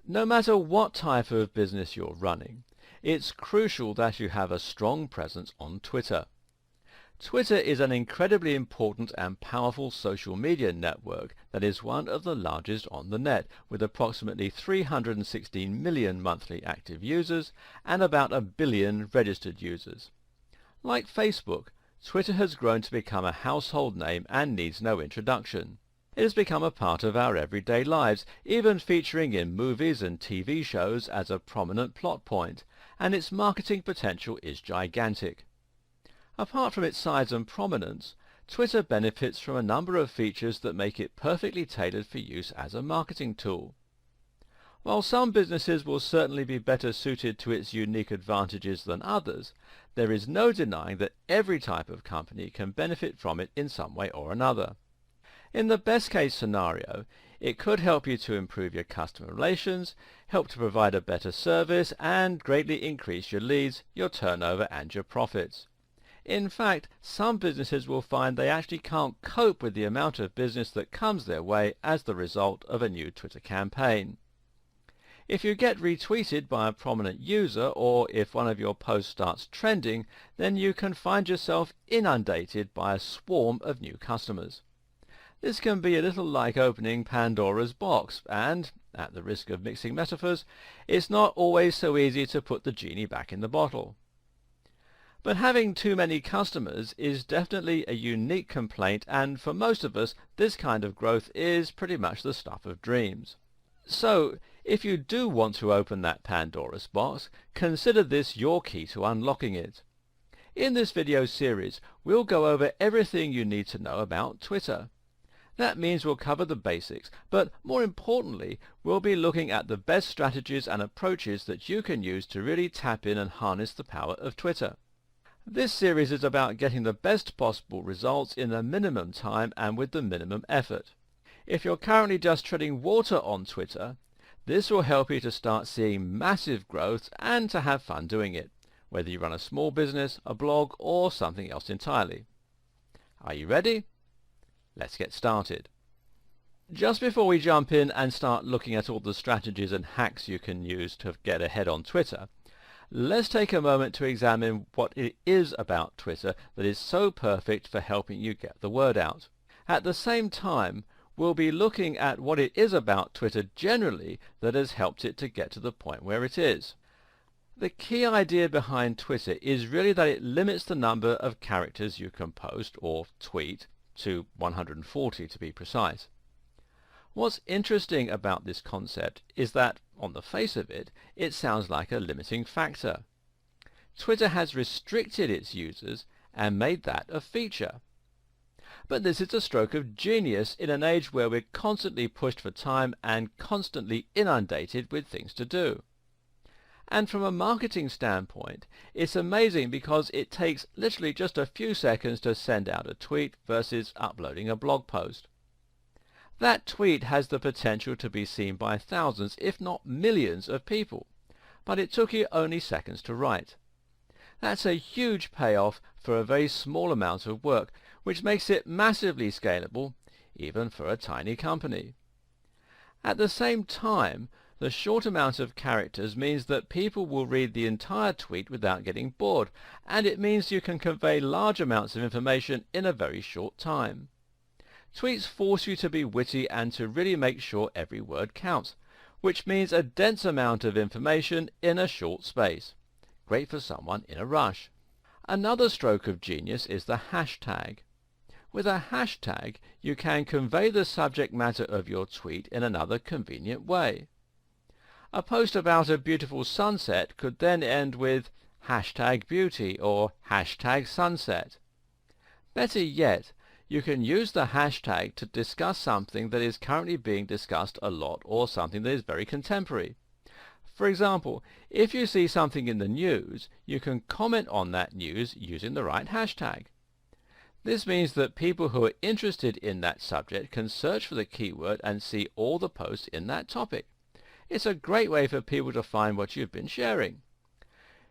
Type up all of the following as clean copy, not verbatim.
No matter what type of business you're running, it's crucial that you have a strong presence on Twitter. Twitter is an incredibly important and powerful social media network that is one of the largest on the net, with approximately 316 million monthly active users and about a billion registered users. Like Facebook, Twitter has grown to become a household name and needs no introduction. It has become a part of our everyday lives, even featuring in movies and TV shows as a prominent plot point, and its marketing potential is gigantic. Apart from its size and prominence, Twitter benefits from a number of features that make it perfectly tailored for use as a marketing tool. While some businesses will certainly be better suited to its unique advantages than others, there is no denying that every type of company can benefit from it in some way or another. In the best case scenario, it could help you to improve your customer relations, help to provide a better service, and greatly increase your leads, your turnover, and your profits. In fact, some businesses will find they actually can't cope with the amount of business that comes their way as the result of a new Twitter campaign. If you get retweeted by a prominent user, or if one of your posts starts trending, then you can find yourself inundated by a swarm of new customers. This can be a little like opening Pandora's box, and, at the risk of mixing metaphors, it's not always so easy to put the genie back in the bottle. But having too many customers is definitely a unique complaint, and for most of us this kind of growth is pretty much the stuff of dreams. So, if you do want to open that Pandora's box, consider this your key to unlocking it. In this video series, we'll go over everything you need to know about Twitter. That means we'll cover the basics, but more importantly, we'll be looking at the best strategies and approaches that you can use to really tap in and harness the power of Twitter. This series is about getting the best possible results in the minimum time and with the minimum effort. If you're currently just treading water on Twitter, this will help you to start seeing massive growth and to have fun doing it, whether you run a small business, a blog, or something else entirely. Are you ready? Let's get started. Just before we jump in and start looking at all the strategies and hacks you can use to get ahead on Twitter, let's take a moment to examine what it is about Twitter that is so perfect for helping you get the word out. At the same time, we'll be looking at what it is about Twitter generally that has helped it to get to the point where it is. The key idea behind Twitter is really that it limits the number of characters you can post or tweet to 140 to be precise. What's interesting about this concept is that, on the face of it, it sounds like a limiting factor. Twitter has restricted its users and made that a feature. But this is a stroke of genius in an age where we're constantly pushed for time and constantly inundated with things to do. And from a marketing standpoint, it's amazing because it takes literally just a few seconds to send out a tweet versus uploading a blog post. That tweet has the potential to be seen by thousands, if not millions of people, but it took you only seconds to write. That's a huge payoff for a very small amount of work, which makes it massively scalable, even for a tiny company. At the same time, the short amount of characters means that people will read the entire tweet without getting bored, and it means you can convey large amounts of information in a very short time. Tweets force you to be witty and to really make sure every word counts, which means a dense amount of information in a short space. Great for someone in a rush. Another stroke of genius is the hashtag. With a hashtag, you can convey the subject matter of your tweet in another convenient way. A post about a beautiful sunset could then end with #beauty or #sunset. Better yet, you can use the hashtag to discuss something that is currently being discussed a lot or something that is very contemporary. For example, if you see something in the news, you can comment on that news using the right hashtag. This means that people who are interested in that subject can search for the keyword and see all the posts in that topic. It's a great way for people to find what you've been sharing.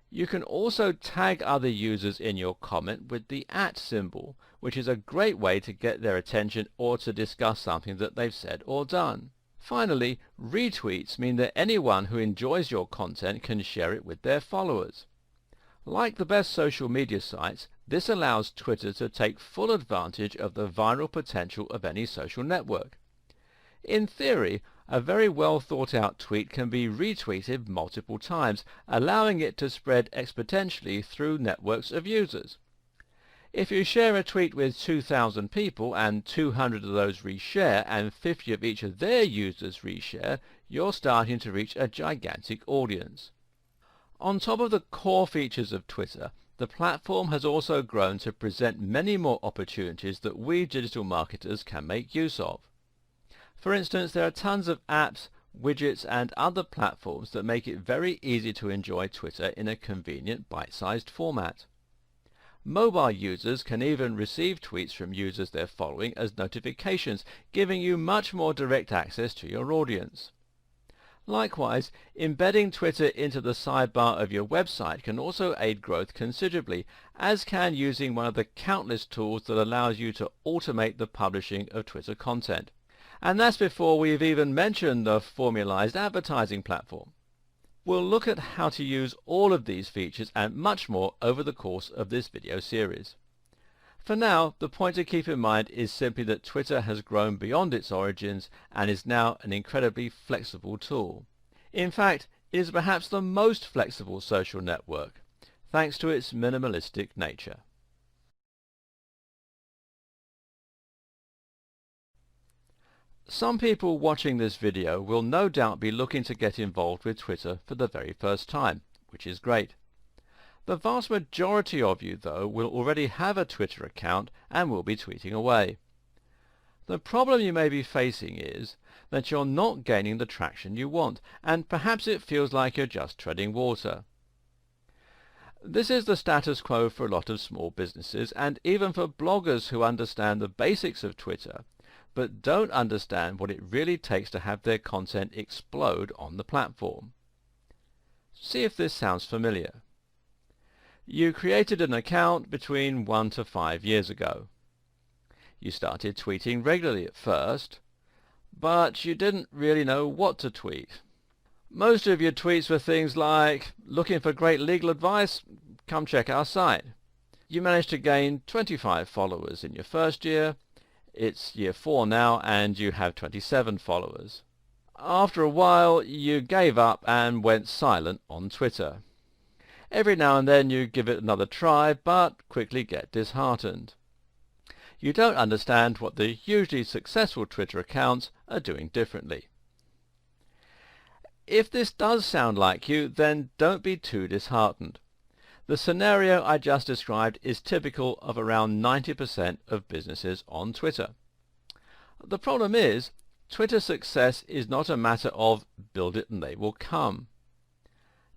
You can also tag other users in your comment with the @ symbol, which is a great way to get their attention or to discuss something that they've said or done. Finally, retweets mean that anyone who enjoys your content can share it with their followers. Like the best social media sites, this allows Twitter to take full advantage of the viral potential of any social network. In theory, a very well thought out tweet can be retweeted multiple times, allowing it to spread exponentially through networks of users. If you share a tweet with 2,000 people and 200 of those reshare and 50 of each of their users reshare, you're starting to reach a gigantic audience. On top of the core features of Twitter, the platform has also grown to present many more opportunities that we digital marketers can make use of. For instance, there are tons of apps, widgets and other platforms that make it very easy to enjoy Twitter in a convenient bite-sized format. Mobile users can even receive tweets from users they're following as notifications, giving you much more direct access to your audience. Likewise, embedding Twitter into the sidebar of your website can also aid growth considerably, as can using one of the countless tools that allows you to automate the publishing of Twitter content. And that's before we've even mentioned the formalized advertising platform. We'll look at how to use all of these features and much more over the course of this video series. For now, the point to keep in mind is simply that Twitter has grown beyond its origins and is now an incredibly flexible tool. In fact, it is perhaps the most flexible social network, thanks to its minimalistic nature. Some people watching this video will no doubt be looking to get involved with Twitter for the very first time, which is great. The vast majority of you, though, will already have a Twitter account and will be tweeting away. The problem you may be facing is that you're not gaining the traction you want, and perhaps it feels like you're just treading water. This is the status quo for a lot of small businesses, and even for bloggers who understand the basics of Twitter, but don't understand what it really takes to have their content explode on the platform. See if this sounds familiar. You created an account between 1 to 5 years ago. You started tweeting regularly at first, but you didn't really know what to tweet. Most of your tweets were things like, "Looking for great legal advice? Come check our site." You managed to gain 25 followers in your first year. It's year 4 now and you have 27 followers. After a while you gave up and went silent on Twitter. Every now and then you give it another try, but quickly get disheartened. You don't understand what the hugely successful Twitter accounts are doing differently. If this does sound like you, then don't be too disheartened. The scenario I just described is typical of around 90% of businesses on Twitter. The problem is, Twitter success is not a matter of build it and they will come.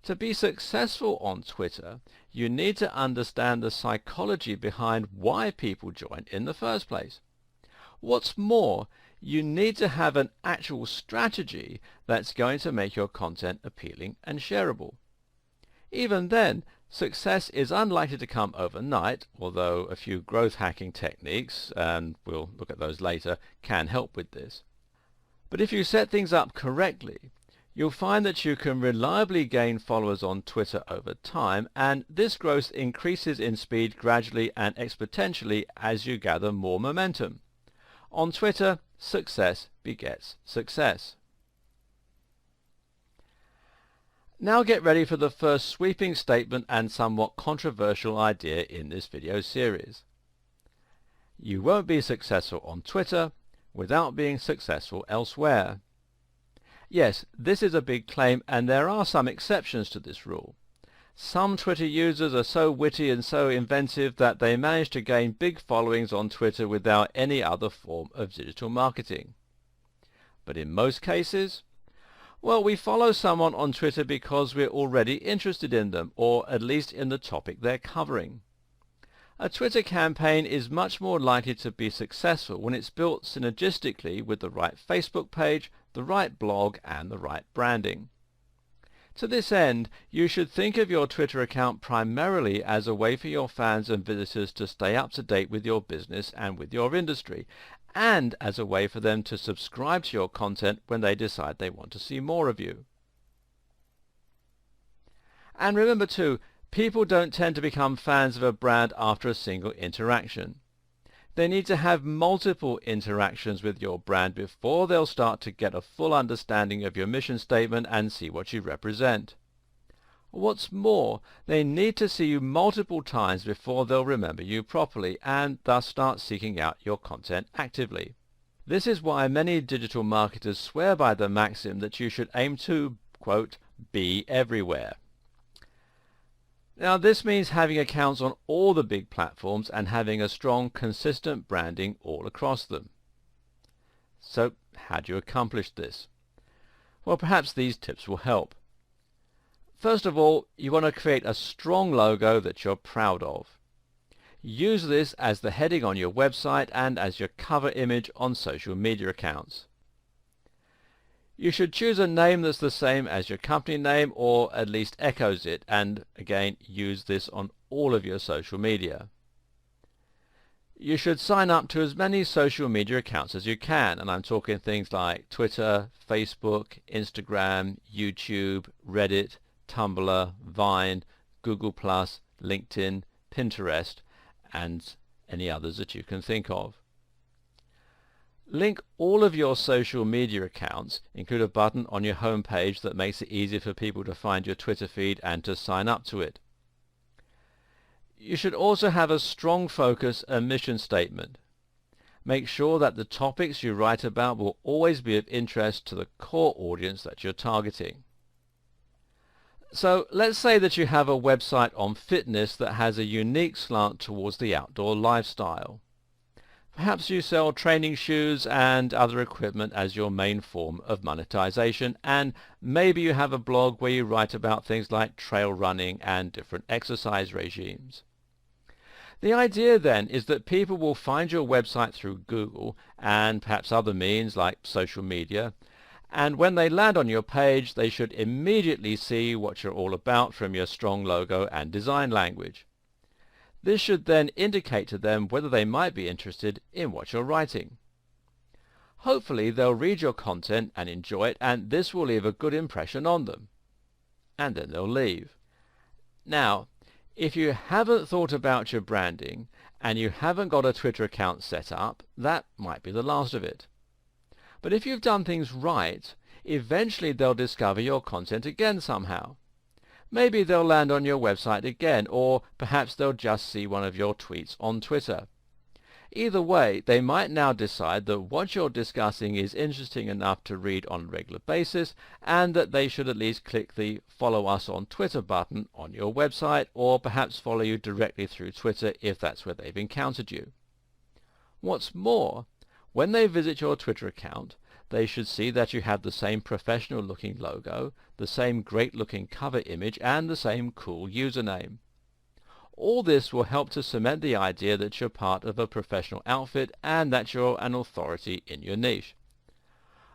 To be successful on Twitter, you need to understand the psychology behind why people join in the first place. What's more, you need to have an actual strategy that's going to make your content appealing and shareable. Even then, success is unlikely to come overnight, although a few growth hacking techniques, and we'll look at those later, can help with this. But if you set things up correctly, you'll find that you can reliably gain followers on Twitter over time, and this growth increases in speed gradually and exponentially as you gather more momentum. On Twitter, success begets success. Now get ready for the first sweeping statement and somewhat controversial idea in this video series. You won't be successful on Twitter without being successful elsewhere. Yes, this is a big claim, and there are some exceptions to this rule. Some Twitter users are so witty and so inventive that they manage to gain big followings on Twitter without any other form of digital marketing. But in most cases, well, we follow someone on Twitter because we're already interested in them, or at least in the topic they're covering. A Twitter campaign is much more likely to be successful when it's built synergistically with the right Facebook page, the right blog, and the right branding. To this end, you should think of your Twitter account primarily as a way for your fans and visitors to stay up to date with your business and with your industry, and as a way for them to subscribe to your content when they decide they want to see more of you. And remember too, people don't tend to become fans of a brand after a single interaction. They need to have multiple interactions with your brand before they'll start to get a full understanding of your mission statement and see what you represent. What's more, they need to see you multiple times before they'll remember you properly and thus start seeking out your content actively. This is why many digital marketers swear by the maxim that you should aim to, quote, be everywhere. Now this means having accounts on all the big platforms and having a strong, consistent branding all across them. So how do you accomplish this? Well, perhaps these tips will help. First of all, you want to create a strong logo that you're proud of. Use this as the heading on your website and as your cover image on social media accounts. You should choose a name that's the same as your company name or at least echoes it, and again use this on all of your social media. You should sign up to as many social media accounts as you can, and I'm talking things like Twitter, Facebook, Instagram, YouTube, Reddit, Tumblr, Vine, Google+, LinkedIn, Pinterest, and any others that you can think of. Link all of your social media accounts, include a button on your home page that makes it easier for people to find your Twitter feed and to sign up to it. You should also have a strong focus and mission statement. Make sure that the topics you write about will always be of interest to the core audience that you're targeting. So let's say that you have a website on fitness that has a unique slant towards the outdoor lifestyle. Perhaps you sell training shoes and other equipment as your main form of monetization, and maybe you have a blog where you write about things like trail running and different exercise regimes. The idea then is that people will find your website through Google and perhaps other means like social media, and when they land on your page they should immediately see what you're all about from your strong logo and design language. This should then indicate to them whether they might be interested in what you're writing. Hopefully they'll read your content and enjoy it, and this will leave a good impression on them. And then they'll leave. Now, if you haven't thought about your branding and you haven't got a Twitter account set up, that might be the last of it. But if you've done things right, eventually they'll discover your content again somehow. Maybe they'll land on your website again, or perhaps they'll just see one of your tweets on Twitter. Either way, they might now decide that what you're discussing is interesting enough to read on a regular basis, and that they should at least click the Follow Us on Twitter button on your website, or perhaps follow you directly through Twitter if that's where they've encountered you. What's more, when they visit your Twitter account, they should see that you have the same professional looking logo, the same great looking cover image, and the same cool username. All this will help to cement the idea that you're part of a professional outfit and that you're an authority in your niche.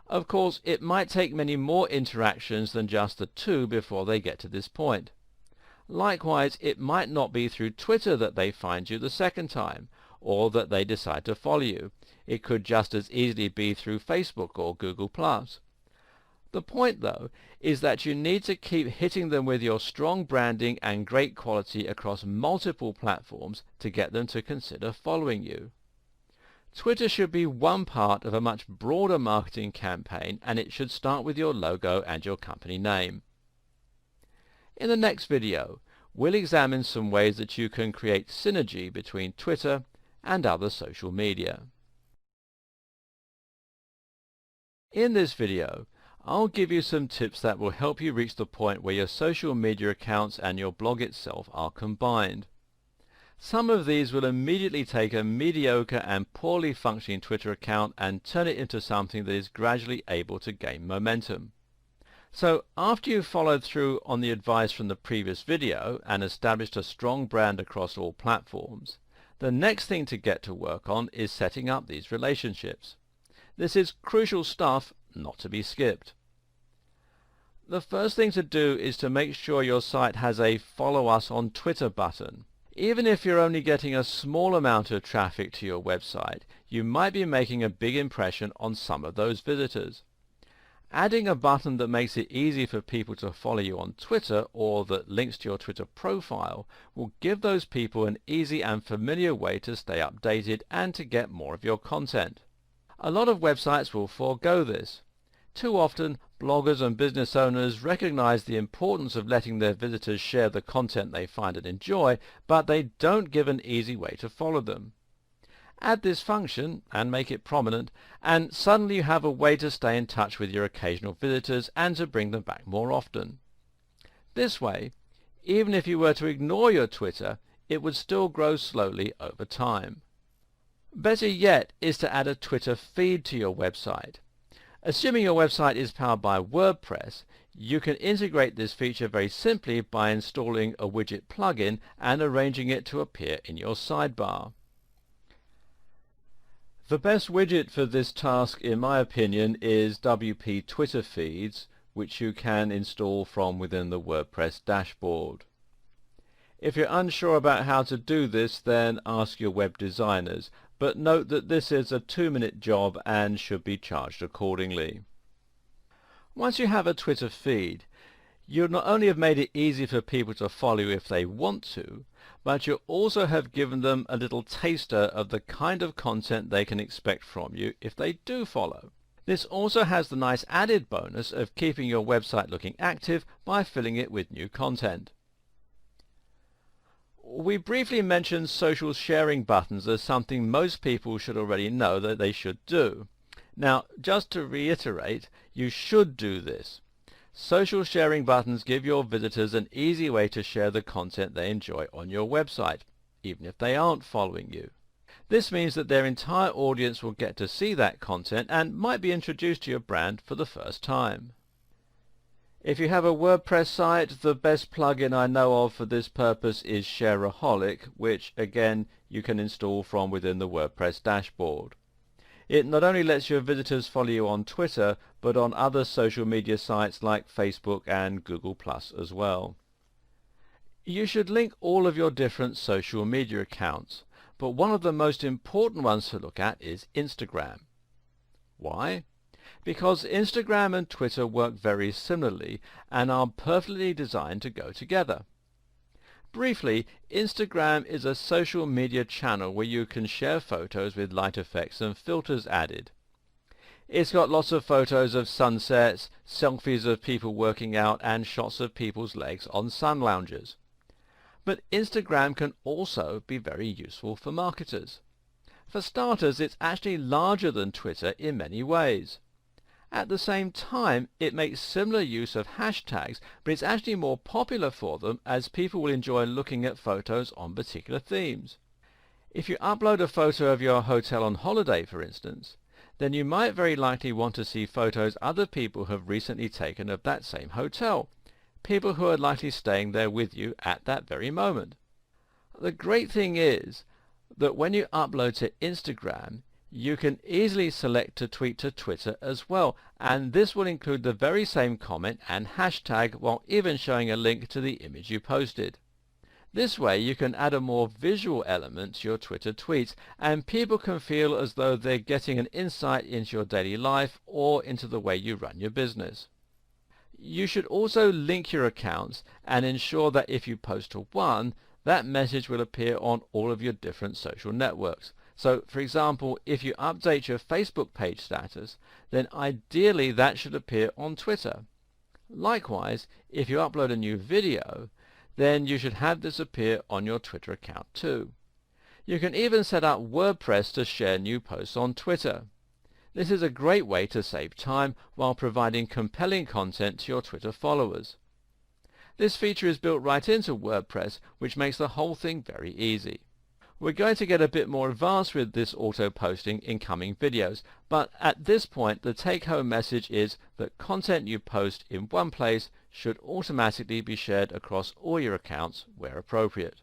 Of course, it might take many more interactions than just the two before they get to this point. Likewise, it might not be through Twitter that they find you the second time, or that they decide to follow you. It could just as easily be through Facebook or Google+. The point, though, is that you need to keep hitting them with your strong branding and great quality across multiple platforms to get them to consider following you. Twitter should be one part of a much broader marketing campaign, and it should start with your logo and your company name. In the next video, we'll examine some ways that you can create synergy between Twitter and other social media. In this video, I'll give you some tips that will help you reach the point where your social media accounts and your blog itself are combined. Some of these will immediately take a mediocre and poorly functioning Twitter account and turn it into something that is gradually able to gain momentum. So after you've followed through on the advice from the previous video and established a strong brand across all platforms, the next thing to get to work on is setting up these relationships. This is crucial stuff, not to be skipped. The first thing to do is to make sure your site has a Follow Us on Twitter button. Even if you're only getting a small amount of traffic to your website, you might be making a big impression on some of those visitors. Adding a button that makes it easy for people to follow you on Twitter or that links to your Twitter profile will give those people an easy and familiar way to stay updated and to get more of your content. A lot of websites will forego this. Too often, bloggers and business owners recognize the importance of letting their visitors share the content they find and enjoy, but they don't give an easy way to follow them. Add this function and make it prominent, and suddenly you have a way to stay in touch with your occasional visitors and to bring them back more often. This way, even if you were to ignore your Twitter, it would still grow slowly over time. Better yet is to add a Twitter feed to your website. Assuming your website is powered by WordPress, you can integrate this feature very simply by installing a widget plugin and arranging it to appear in your sidebar. The best widget for this task, in my opinion, is WP Twitter Feeds, which you can install from within the WordPress dashboard. If you're unsure about how to do this, then ask your web designers, but note that this is a 2-minute job and should be charged accordingly. Once you have a Twitter feed, you not only have made it easy for people to follow you if they want to, but you also have given them a little taster of the kind of content they can expect from you if they do follow. This also has the nice added bonus of keeping your website looking active by filling it with new content. We briefly mentioned social sharing buttons as something most people should already know that they should do. Now, just to reiterate, you should do this. Social sharing buttons give your visitors an easy way to share the content they enjoy on your website, even if they aren't following you. This means that their entire audience will get to see that content and might be introduced to your brand for the first time. If you have a WordPress site, the best plugin I know of for this purpose is Shareaholic, which again you can install from within the WordPress dashboard. It not only lets your visitors follow you on Twitter, but on other social media sites like Facebook and Google+ as well. You should link all of your different social media accounts, but one of the most important ones to look at is Instagram. Why? Because Instagram and Twitter work very similarly and are perfectly designed to go together. Briefly, Instagram is a social media channel where you can share photos with light effects and filters added. It's got lots of photos of sunsets, selfies of people working out, and shots of people's legs on sun loungers. But Instagram can also be very useful for marketers. For starters, it's actually larger than Twitter in many ways. At the same time, it makes similar use of hashtags, but it's actually more popular for them as people will enjoy looking at photos on particular themes. If you upload a photo of your hotel on holiday, for instance, then you might very likely want to see photos other people have recently taken of that same hotel, people who are likely staying there with you at that very moment. The great thing is that when you upload to Instagram, you can easily select to tweet to Twitter as well, and this will include the very same comment and hashtag while even showing a link to the image you posted. This way you can add a more visual element to your Twitter tweets, and people can feel as though they're getting an insight into your daily life or into the way you run your business. You should also link your accounts and ensure that if you post to one, that message will appear on all of your different social networks. So, for example, if you update your Facebook page status, then ideally that should appear on Twitter. Likewise, if you upload a new video, then you should have this appear on your Twitter account too. You can even set up WordPress to share new posts on Twitter. This is a great way to save time while providing compelling content to your Twitter followers. This feature is built right into WordPress, which makes the whole thing very easy. We're going to get a bit more advanced with this auto-posting in coming videos, but at this point the take-home message is that content you post in one place should automatically be shared across all your accounts where appropriate.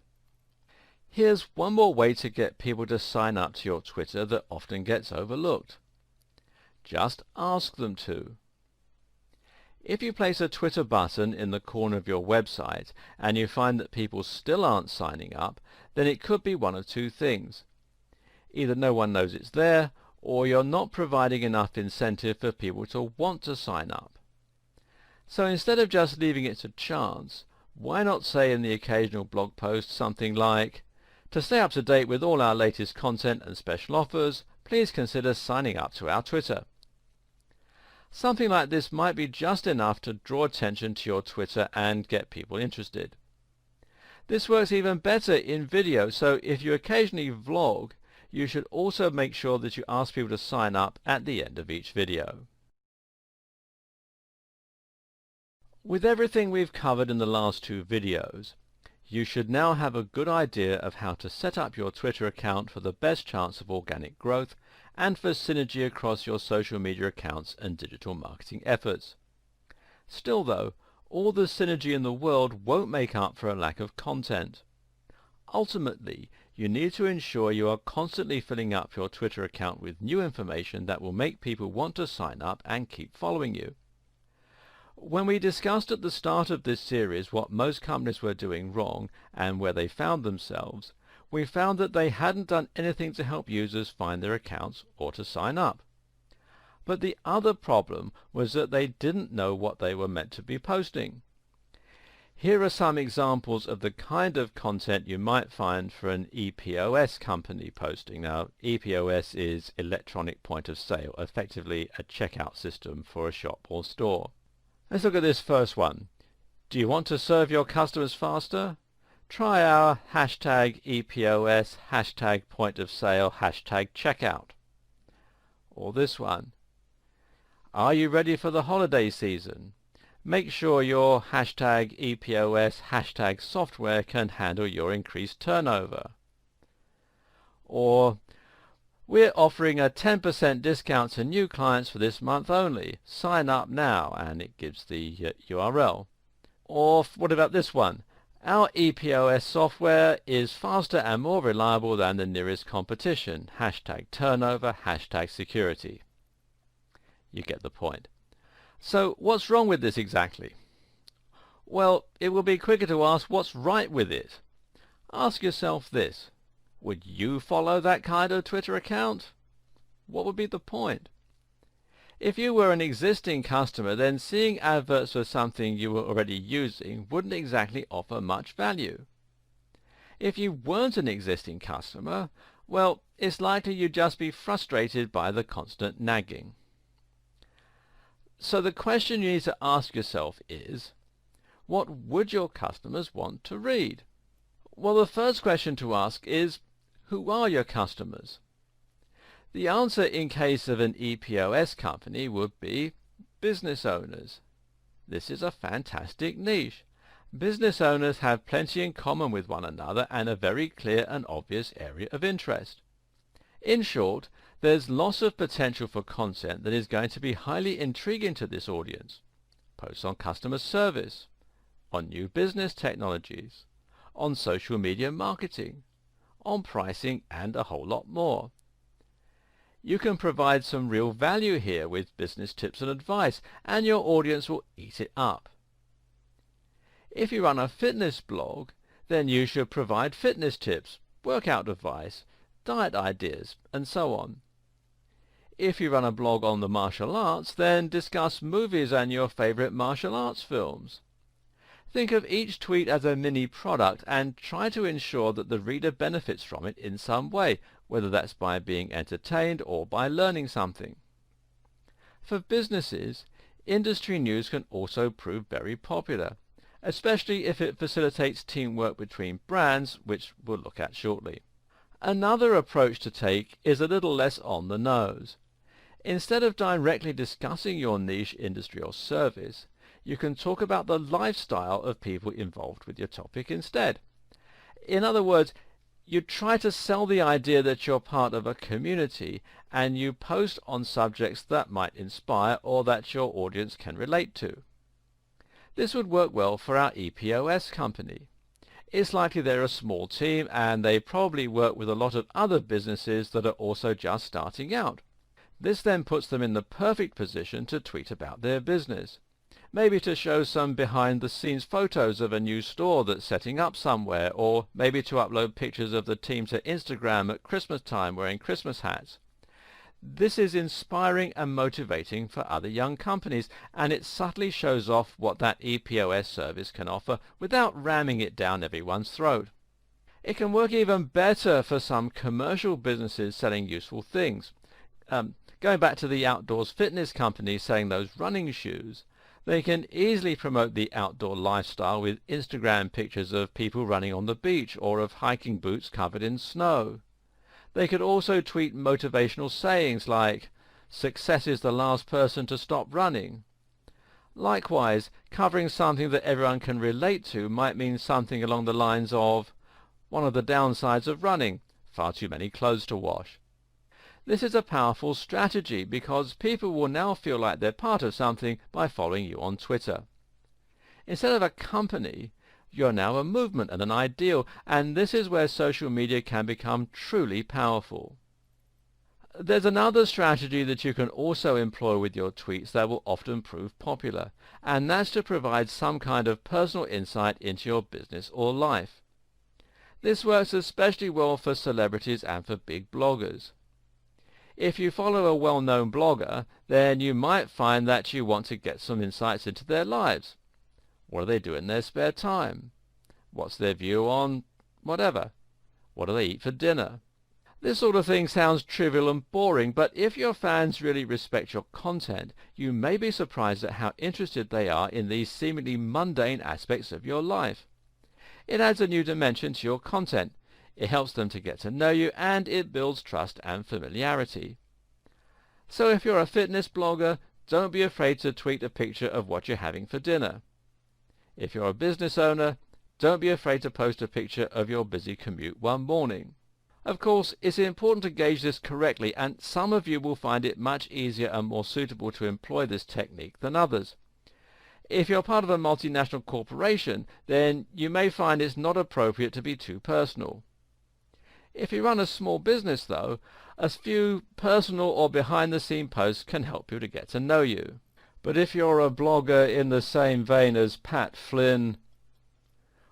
Here's one more way to get people to sign up to your Twitter that often gets overlooked. Just ask them to. If you place a Twitter button in the corner of your website and you find that people still aren't signing up, then it could be one of two things. Either no one knows it's there, or you're not providing enough incentive for people to want to sign up. So instead of just leaving it to chance, why not say in the occasional blog post something like, "To stay up to date with all our latest content and special offers, please consider signing up to our Twitter." Something like this might be just enough to draw attention to your Twitter and get people interested. This works even better in video, so if you occasionally vlog, you should also make sure that you ask people to sign up at the end of each video. With everything we've covered in the last two videos, you should now have a good idea of how to set up your Twitter account for the best chance of organic growth and for synergy across your social media accounts and digital marketing efforts. Still though, all the synergy in the world won't make up for a lack of content. Ultimately, you need to ensure you are constantly filling up your Twitter account with new information that will make people want to sign up and keep following you. When we discussed at the start of this series what most companies were doing wrong and where they found themselves, we found that they hadn't done anything to help users find their accounts or to sign up. But the other problem was that they didn't know what they were meant to be posting. Here are some examples of the kind of content you might find for an EPOS company posting. Now, EPOS is electronic point of sale, effectively a checkout system for a shop or store. Let's look at this first one. Do you want to serve your customers faster? Try our hashtag EPOS, hashtag point of sale, hashtag checkout. Or this one. Are you ready for the holiday season? Make sure your hashtag EPOS, hashtag software can handle your increased turnover. Or, we're offering a 10% discount to new clients for this month only. Sign up now, and it gives the URL. Or what about this one? Our EPOS software is faster and more reliable than the nearest competition. Hashtag turnover, hashtag security. You get the point. So what's wrong with this exactly? Well, it will be quicker to ask what's right with it. Ask yourself this. Would you follow that kind of Twitter account? What would be the point? If you were an existing customer, then seeing adverts for something you were already using wouldn't exactly offer much value. If you weren't an existing customer, well, it's likely you'd just be frustrated by the constant nagging. So the question you need to ask yourself is, what would your customers want to read? Well, the first question to ask is, who are your customers? The answer in case of an EPOS company would be business owners. This is a fantastic niche. Business owners have plenty in common with one another and a very clear and obvious area of interest. In short, there's lots of potential for content that is going to be highly intriguing to this audience. Posts on customer service, on new business technologies, on social media marketing, on pricing, and a whole lot more. You can provide some real value here with business tips and advice, and your audience will eat it up. If you run a fitness blog, then you should provide fitness tips, workout advice, diet ideas, and so on. If you run a blog on the martial arts, then discuss movies and your favorite martial arts films. Think of each tweet as a mini product and try to ensure that the reader benefits from it in some way, whether that's by being entertained or by learning something. For businesses, industry news can also prove very popular, especially if it facilitates teamwork between brands, which we'll look at shortly. Another approach to take is a little less on the nose. Instead of directly discussing your niche industry or service, you can talk about the lifestyle of people involved with your topic instead. In other words, you try to sell the idea that you're part of a community and you post on subjects that might inspire or that your audience can relate to. This would work well for our EPOS company. It's likely they're a small team and they probably work with a lot of other businesses that are also just starting out. This then puts them in the perfect position to tweet about their business. maybe to show some behind-the-scenes photos of a new store that's setting up somewhere, or maybe to upload pictures of the team to Instagram at Christmas time wearing Christmas hats. This is inspiring and motivating for other young companies, and it subtly shows off what that EPOS service can offer without ramming it down everyone's throat. It can work even better for some commercial businesses selling useful things. Going back to the outdoors fitness companies selling those running shoes, they can easily promote the outdoor lifestyle with Instagram pictures of people running on the beach or of hiking boots covered in snow. They could also tweet motivational sayings like, "Success is the last person to stop running." Likewise, covering something that everyone can relate to might mean something along the lines of, "One of the downsides of running, far too many clothes to wash." This is a powerful strategy because people will now feel like they're part of something by following you on Twitter. Instead of a company, you're now a movement and an ideal, and this is where social media can become truly powerful. There's another strategy that you can also employ with your tweets that will often prove popular, and that's to provide some kind of personal insight into your business or life. This works especially well for celebrities and for big bloggers. If you follow a well-known blogger, then you might find that you want to get some insights into their lives. What do they do in their spare time? What's their view on whatever? What do they eat for dinner? This sort of thing sounds trivial and boring, but if your fans really respect your content, you may be surprised at how interested they are in these seemingly mundane aspects of your life. It adds a new dimension to your content. It helps them to get to know you, and it builds trust and familiarity. So if you're a fitness blogger, don't be afraid to tweet a picture of what you're having for dinner. If you're a business owner, don't be afraid to post a picture of your busy commute one morning. Of course, it's important to gauge this correctly, and some of you will find it much easier and more suitable to employ this technique than others. If you're part of a multinational corporation, then you may find it's not appropriate to be too personal. If you run a small business, though, a few personal or behind-the-scene posts can help you to get to know you. But if you're a blogger in the same vein as Pat Flynn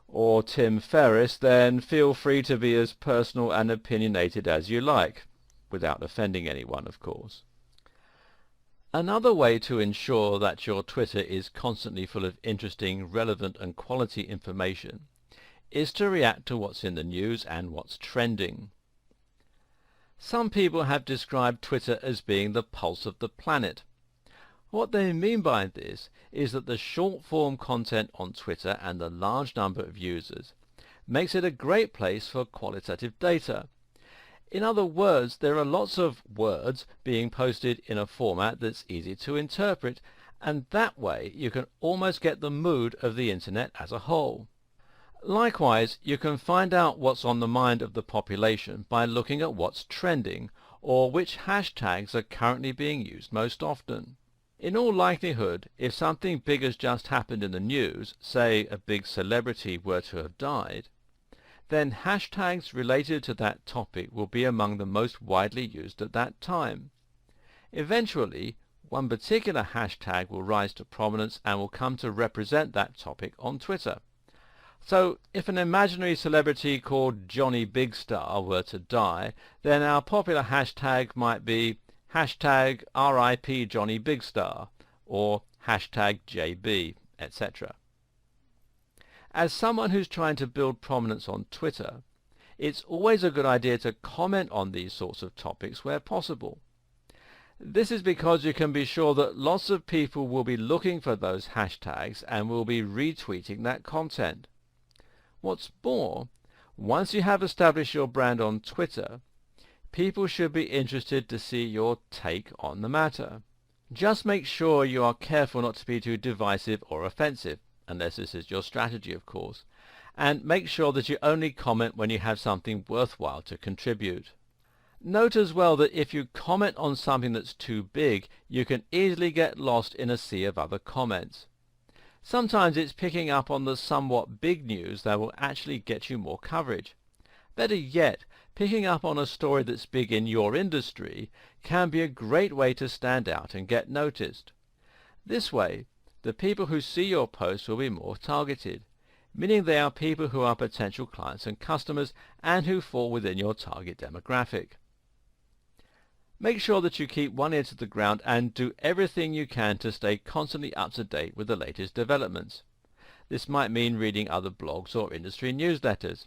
or Tim Ferriss, then feel free to be as personal and opinionated as you like, without offending anyone, of course. Another way to ensure that your Twitter is constantly full of interesting, relevant and quality information is to react to what's in the news and what's trending. Some people have described Twitter as being the pulse of the planet. What they mean by this is that the short-form content on Twitter and the large number of users makes it a great place for qualitative data. In other words, there are lots of words being posted in a format that's easy to interpret, and that way you can almost get the mood of the internet as a whole. Likewise, you can find out what's on the mind of the population by looking at what's trending, or which hashtags are currently being used most often. In all likelihood, if something big has just happened in the news, say a big celebrity were to have died, then hashtags related to that topic will be among the most widely used at that time. Eventually, one particular hashtag will rise to prominence and will come to represent that topic on Twitter. So, if an imaginary celebrity called Johnny Big Star were to die, then our popular hashtag might be hashtag RIP Johnny Big Star, or hashtag JB, etc. As someone who's trying to build prominence on Twitter, it's always a good idea to comment on these sorts of topics where possible. This is because you can be sure that lots of people will be looking for those hashtags and will be retweeting that content. What's more, once you have established your brand on Twitter, people should be interested to see your take on the matter. Just make sure you are careful not to be too divisive or offensive, unless this is your strategy, of course, and make sure that you only comment when you have something worthwhile to contribute. Note as well that if you comment on something that's too big, you can easily get lost in a sea of other comments. Sometimes it's picking up on the somewhat big news that will actually get you more coverage. Better yet, picking up on a story that's big in your industry can be a great way to stand out and get noticed. This way, the people who see your posts will be more targeted, meaning they are people who are potential clients and customers and who fall within your target demographic. Make sure that you keep one ear to the ground and do everything you can to stay constantly up to date with the latest developments. This might mean reading other blogs or industry newsletters.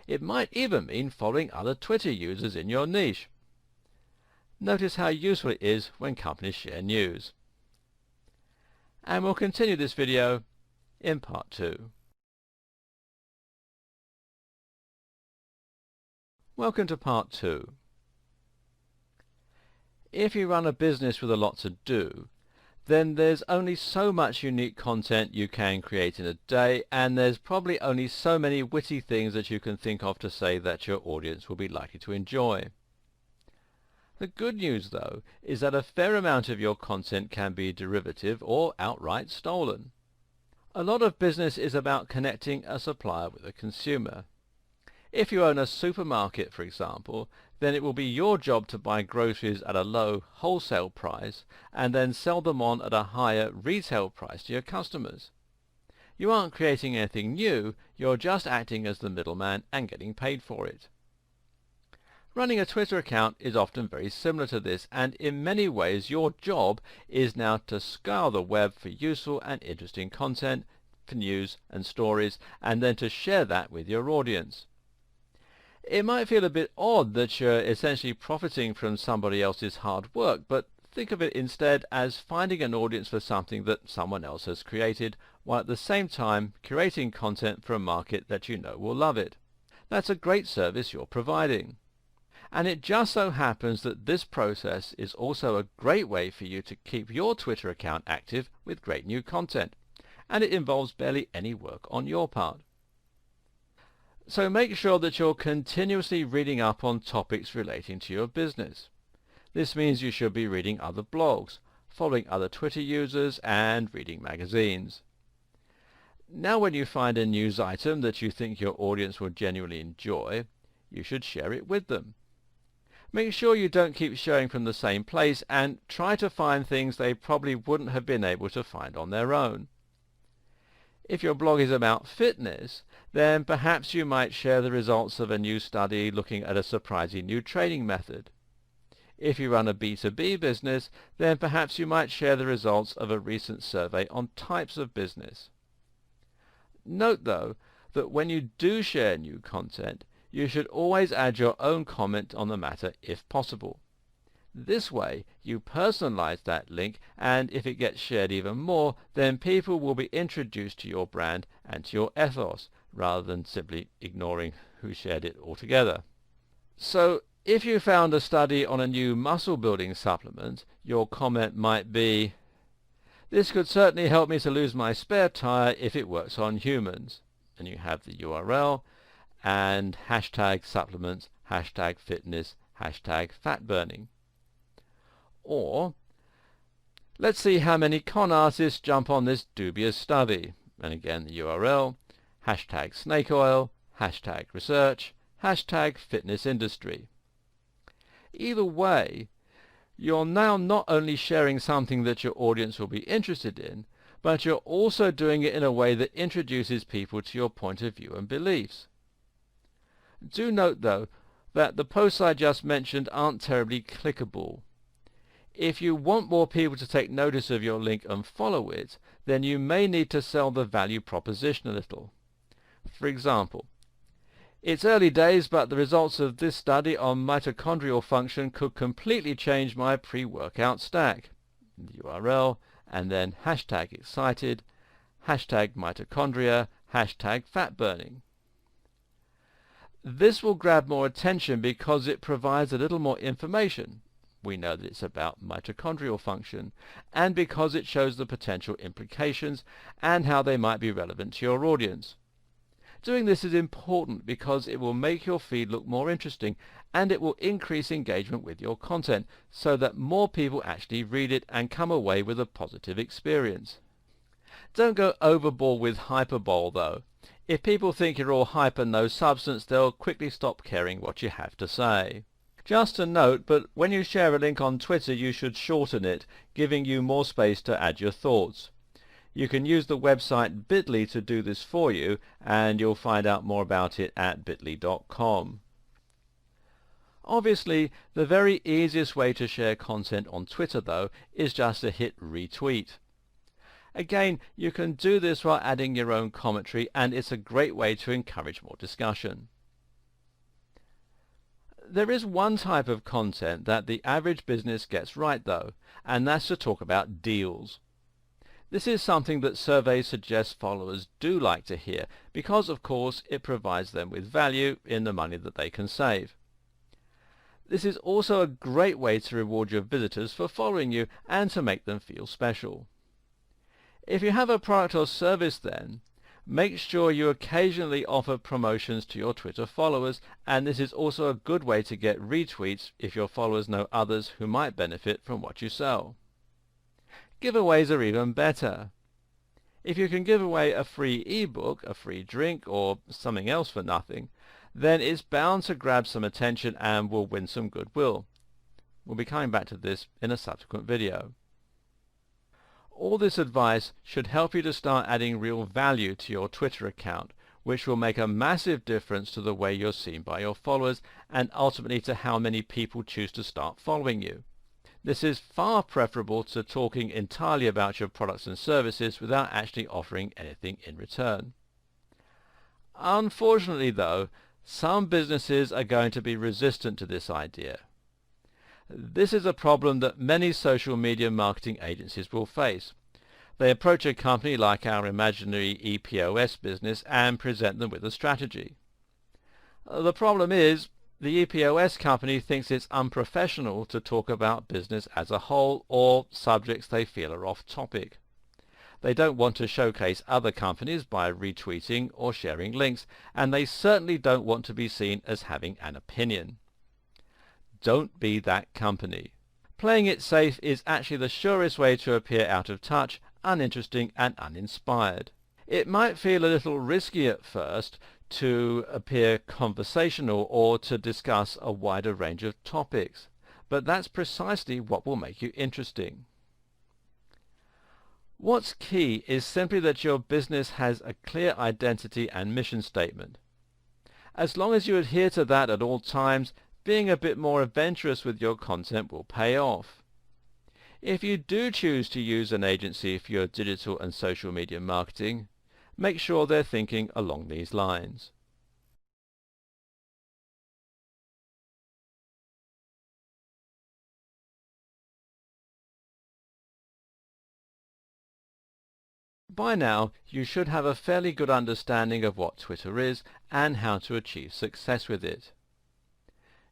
It might even mean following other Twitter users in your niche. Notice how useful it is when companies share news. And we'll continue this video in part 2. Welcome to part 2. If you run a business with a lot to do, then there's only so much unique content you can create in a day, and there's probably only so many witty things that you can think of to say that your audience will be likely to enjoy. The good news, though, is that a fair amount of your content can be derivative or outright stolen. A lot of business is about connecting a supplier with a consumer. If you own a supermarket, for example, then it will be your job to buy groceries at a low wholesale price and then sell them on at a higher retail price to your customers. You aren't creating anything new, you're just acting as the middleman and getting paid for it. Running a Twitter account is often very similar to this, and in many ways your job is now to scour the web for useful and interesting content, for news and stories, and then to share that with your audience. It might feel a bit odd that you're essentially profiting from somebody else's hard work, but think of it instead as finding an audience for something that someone else has created, while at the same time curating content for a market that you know will love it. That's a great service you're providing. And it just so happens that this process is also a great way for you to keep your Twitter account active with great new content, and it involves barely any work on your part. So make sure that you're continuously reading up on topics relating to your business. This means you should be reading other blogs, following other Twitter users, and reading magazines. Now when you find a news item that you think your audience will genuinely enjoy, you should share it with them. Make sure you don't keep sharing from the same place, and try to find things they probably wouldn't have been able to find on their own. If your blog is about fitness, then perhaps you might share the results of a new study looking at a surprising new training method. If you run a B2B business, then perhaps you might share the results of a recent survey on types of business. Note, though, that when you do share new content, you should always add your own comment on the matter if possible. This way, you personalize that link, and if it gets shared even more, then people will be introduced to your brand and to your ethos, rather than simply ignoring who shared it altogether. So, if you found a study on a new muscle-building supplement, your comment might be, "This could certainly help me to lose my spare tire if it works on humans." And you have the URL, and hashtag supplements, hashtag fitness, hashtag fat burning. Or, let's see how many con artists jump on this dubious study. And again the URL, hashtag snake oil, hashtag research, hashtag fitness industry. Either way, you're now not only sharing something that your audience will be interested in, but you're also doing it in a way that introduces people to your point of view and beliefs. Do note, though, that the posts I just mentioned aren't terribly clickable. If you want more people to take notice of your link and follow it, then you may need to sell the value proposition a little. For example, "It's early days, but the results of this study on mitochondrial function could completely change my pre-workout stack." The URL, and then hashtag excited, hashtag mitochondria, hashtag fat burning. This will grab more attention because it provides a little more information. We know that it's about mitochondrial function, and because it shows the potential implications and how they might be relevant to your audience. Doing this is important because it will make your feed look more interesting, and it will increase engagement with your content so that more people actually read it and come away with a positive experience. Don't go overboard with hyperbole, though. If people think you're all hype and no substance, they'll quickly stop caring what you have to say. Just a note, but when you share a link on Twitter, you should shorten it, giving you more space to add your thoughts. You can use the website Bitly to do this for you, and you'll find out more about it at bitly.com. Obviously, the very easiest way to share content on Twitter, though, is just to hit retweet. Again, you can do this while adding your own commentary, and it's a great way to encourage more discussion. There is one type of content that the average business gets right, though, and that's to talk about deals. This is something that surveys suggest followers do like to hear because, of course, it provides them with value in the money that they can save. This is also a great way to reward your visitors for following you and to make them feel special. If you have a product or service, then make sure you occasionally offer promotions to your Twitter followers, and this is also a good way to get retweets if your followers know others who might benefit from what you sell. Giveaways are even better. If you can give away a free ebook, a free drink, or something else for nothing, then it's bound to grab some attention and will win some goodwill. We'll be coming back to this in a subsequent video. All this advice should help you to start adding real value to your Twitter account, which will make a massive difference to the way you're seen by your followers and ultimately to how many people choose to start following you. This is far preferable to talking entirely about your products and services without actually offering anything in return. Unfortunately, though, some businesses are going to be resistant to this idea. This is a problem that many social media marketing agencies will face. They approach a company like our imaginary EPOS business and present them with a strategy. The problem is, the EPOS company thinks it's unprofessional to talk about business as a whole or subjects they feel are off topic. They don't want to showcase other companies by retweeting or sharing links, and they certainly don't want to be seen as having an opinion. Don't be that company. Playing it safe is actually the surest way to appear out of touch, uninteresting and uninspired. It might feel a little risky at first to appear conversational or to discuss a wider range of topics, but that's precisely what will make you interesting. What's key is simply that your business has a clear identity and mission statement. As long as you adhere to that at all times, being a bit more adventurous with your content will pay off. If you do choose to use an agency for your digital and social media marketing, make sure they're thinking along these lines. By now, you should have a fairly good understanding of what Twitter is and how to achieve success with it.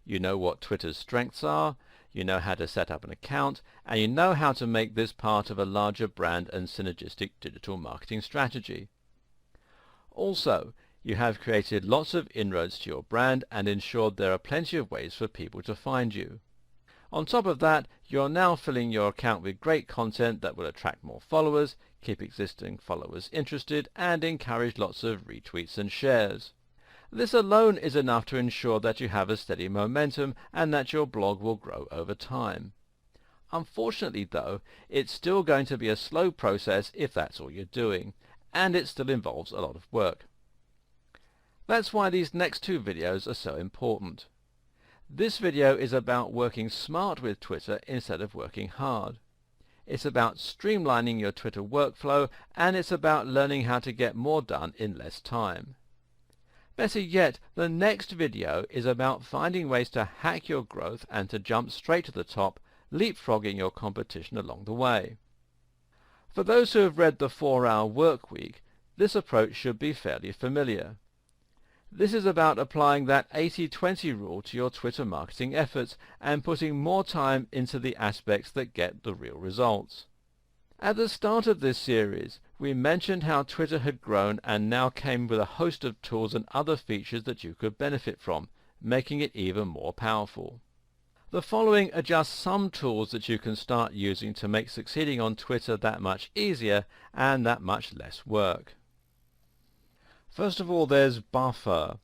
You know what Twitter's strengths are, you know how to set up an account, and you know how to make this part of a larger brand and synergistic digital marketing strategy. Also, you have created lots of inroads to your brand and ensured there are plenty of ways for people to find you. On top of that, you're now filling your account with great content that will attract more followers, keep existing followers interested, and encourage lots of retweets and shares. This alone is enough to ensure that you have a steady momentum and that your blog will grow over time. Unfortunately, though, it's still going to be a slow process if that's all you're doing, and it still involves a lot of work. That's why these next two videos are so important. This video is about working smart with Twitter instead of working hard. It's about streamlining your Twitter workflow, and it's about learning how to get more done in less time. Better yet, the next video is about finding ways to hack your growth and to jump straight to the top, leapfrogging your competition along the way. For those who have read The 4-Hour Workweek, this approach should be fairly familiar. This is about applying that 80-20 rule to your Twitter marketing efforts and putting more time into the aspects that get the real results. At the start of this series, we mentioned how Twitter had grown and now came with a host of tools and other features that you could benefit from, making it even more powerful. The following are just some tools that you can start using to make succeeding on Twitter that much easier and that much less work. First of all, there's Buffer.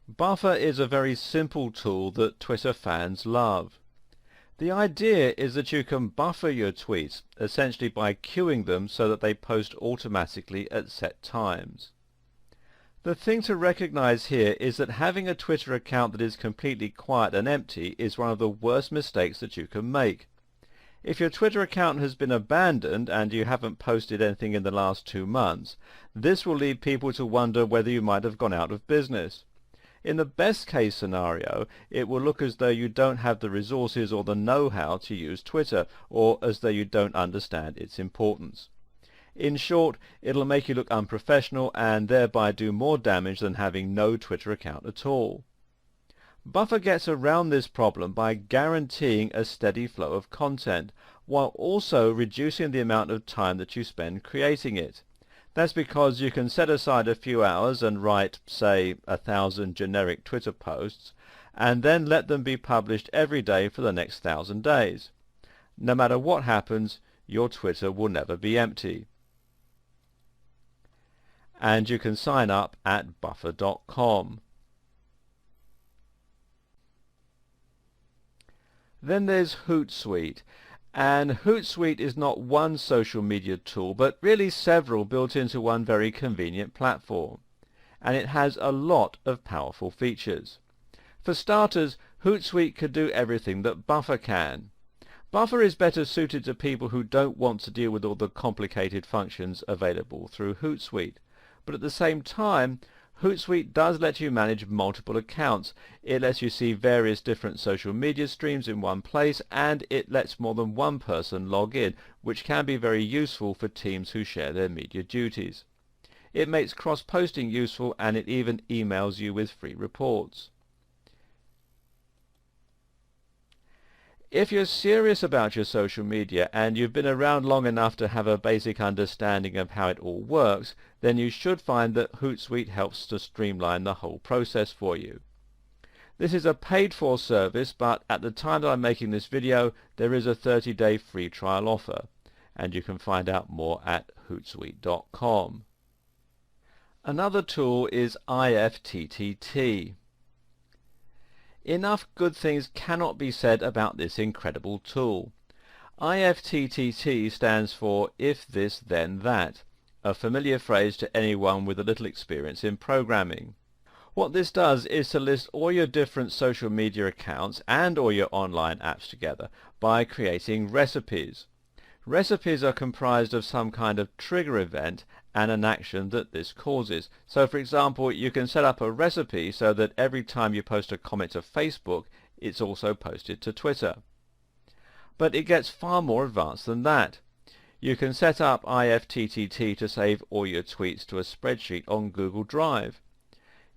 Buffer is a very simple tool that Twitter fans love. The idea is that you can buffer your tweets, essentially by queuing them so that they post automatically at set times. The thing to recognize here is that having a Twitter account that is completely quiet and empty is one of the worst mistakes that you can make. If your Twitter account has been abandoned and you haven't posted anything in the last 2 months, this will lead people to wonder whether you might have gone out of business. In the best case scenario, it will look as though you don't have the resources or the know-how to use Twitter, or as though you don't understand its importance. In short, it'll make you look unprofessional and thereby do more damage than having no Twitter account at all. Buffer gets around this problem by guaranteeing a steady flow of content, while also reducing the amount of time that you spend creating it. That's because you can set aside a few hours and write, say, 1,000 generic Twitter posts, and then let them be published every day for the next 1,000 days. No matter what happens, your Twitter will never be empty. And you can sign up at buffer.com. Then there's Hootsuite. And Hootsuite is not one social media tool, but really several built into one very convenient platform. And it has a lot of powerful features. For starters, Hootsuite could do everything that Buffer can. Buffer is better suited to people who don't want to deal with all the complicated functions available through Hootsuite. But at the same time, Hootsuite does let you manage multiple accounts. It lets you see various different social media streams in one place, and it lets more than one person log in, which can be very useful for teams who share their media duties. It makes cross-posting useful, and it even emails you with free reports. If you're serious about your social media and you've been around long enough to have a basic understanding of how it all works, then you should find that Hootsuite helps to streamline the whole process for you. This is a paid-for service, but at the time that I'm making this video, there is a 30-day free trial offer, and you can find out more at hootsuite.com. Another tool is IFTTT. Enough good things cannot be said about this incredible tool. IFTTT stands for If This Then That, a familiar phrase to anyone with a little experience in programming. What this does is to list all your different social media accounts and all your online apps together by creating recipes. Recipes are comprised of some kind of trigger event and an action that this causes. So for example, you can set up a recipe so that every time you post a comment to Facebook, it's also posted to Twitter. But it gets far more advanced than that. You can set up IFTTT to save all your tweets to a spreadsheet on Google Drive.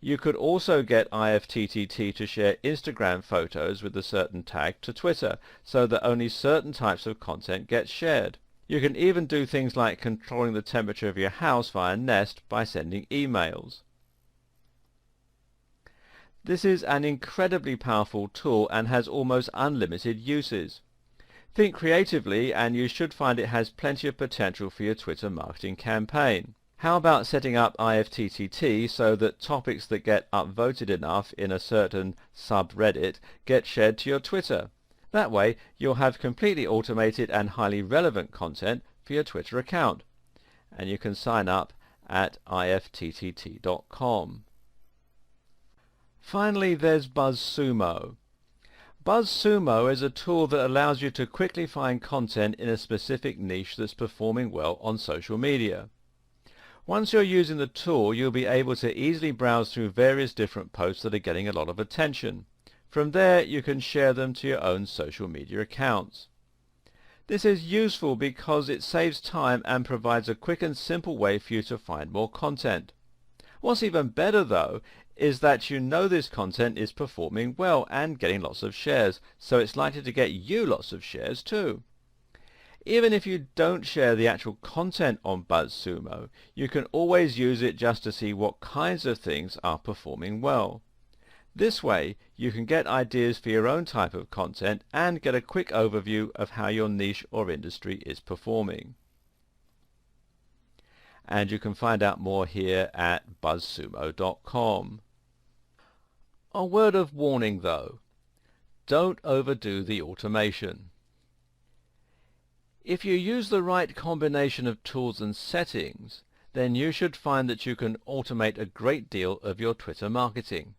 You could also get IFTTT to share Instagram photos with a certain tag to Twitter, so that only certain types of content get shared. You can even do things like controlling the temperature of your house via Nest by sending emails. This is an incredibly powerful tool and has almost unlimited uses. Think creatively and you should find it has plenty of potential for your Twitter marketing campaign. How about setting up IFTTT so that topics that get upvoted enough in a certain subreddit get shared to your Twitter? That way you'll have completely automated and highly relevant content for your Twitter account. And you can sign up at ifttt.com. Finally, there's BuzzSumo. BuzzSumo is a tool that allows you to quickly find content in a specific niche that's performing well on social media. Once you're using the tool, you'll be able to easily browse through various different posts that are getting a lot of attention. From there, you can share them to your own social media accounts. This is useful because it saves time and provides a quick and simple way for you to find more content. What's even better, though, is that you know this content is performing well and getting lots of shares, so it's likely to get you lots of shares too. Even if you don't share the actual content on BuzzSumo, you can always use it just to see what kinds of things are performing well. This way, you can get ideas for your own type of content and get a quick overview of how your niche or industry is performing. And you can find out more here at buzzsumo.com. A word of warning though. don't overdo the automation. If you use the right combination of tools and settings, then you should find that you can automate a great deal of your Twitter marketing.